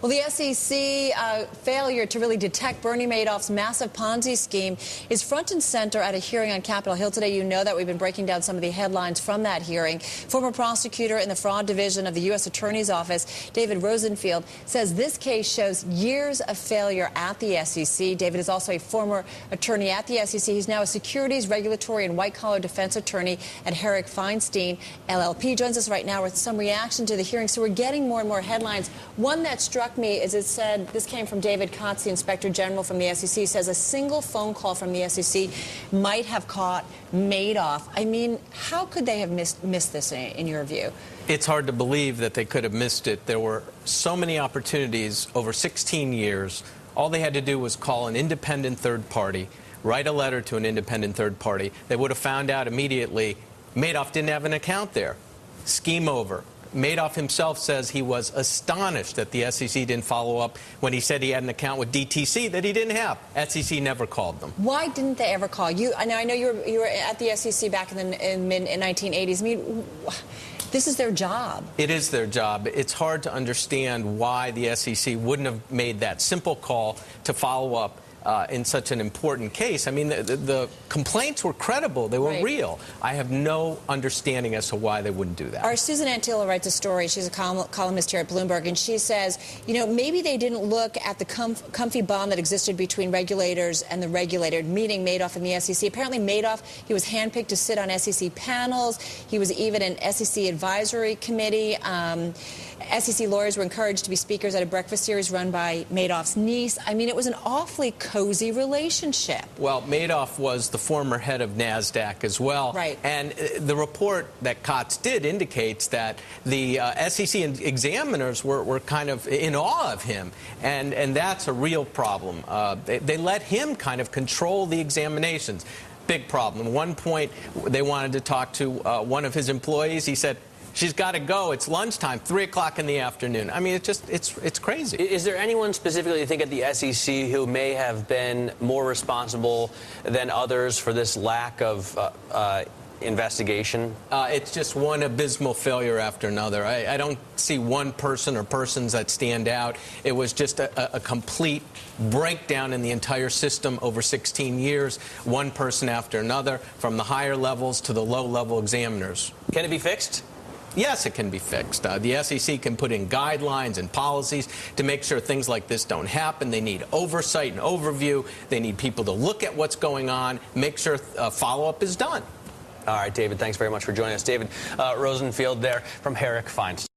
Well, the SEC failure to really detect Bernie Madoff's massive Ponzi scheme is front and center at a hearing on Capitol Hill today. You know that we've been breaking down some of the headlines from that hearing. Former prosecutor in the fraud division of the U.S. Attorney's Office, David Rosenfield, says this case shows years of failure at the SEC. David is also a former attorney at the SEC. He's now a securities, regulatory, and white-collar defense attorney at Harrick, Feinstein, LLP. Joins us right now with some reaction to the hearing. So we're getting more and more headlines. One that struck me is it said, this came from David Kotz, the Inspector General from the SEC, says a single phone call from the SEC might have caught Madoff. I mean, how could they have missed this in your view? It's hard to believe that they could have missed it. There were so many opportunities over 16 years. All they had to do was call an independent third party, write a letter to an independent third party. They would have found out immediately Madoff didn't have an account there. Scheme over. Madoff himself says he was astonished that the SEC didn't follow up when he said he had an account with DTC that he didn't have. SEC never called them. Why didn't they ever call you? I know you were at the SEC back in the mid-1980s. I mean, this is their job. It is their job. It's hard to understand why the SEC wouldn't have made that simple call to follow up in such an important case. I mean, the complaints were credible. They were real. I have no understanding as to why they wouldn't do that. Our Susan Antilla writes a story. She's a columnist here at Bloomberg, and she says, you know, maybe they didn't look at the comfy bond that existed between regulators and the regulated, meaning Madoff and the SEC. Apparently, Madoff, he was handpicked to sit on SEC panels. He was even an SEC advisory committee. SEC lawyers were encouraged to be speakers at a breakfast series run by Madoff's niece. I mean, it was an awfully cozy relationship. Well, Madoff was the former head of NASDAQ as well. Right. And the report that Kotz did indicates that the SEC examiners were kind of in awe of him. And that's a real problem. They let him kind of control the examinations. Big problem. At one point, they wanted to talk to one of his employees. He said, "She's got to go. It's lunchtime, 3 o'clock in the afternoon." I mean, it's crazy. Is there anyone specifically you think at the SEC who may have been more responsible than others for this lack of investigation? It's just one abysmal failure after another. I don't see one person or persons that stand out. It was just a complete breakdown in the entire system over 16 years, one person after another, from the higher levels to the low-level examiners. Can it be fixed? Yes, it can be fixed. The SEC can put in guidelines and policies to make sure things like this don't happen. They need oversight and overview. They need people to look at what's going on, make sure follow-up is done. All right, David, thanks very much for joining us. David Rosenfield there from Harrick Feinstein.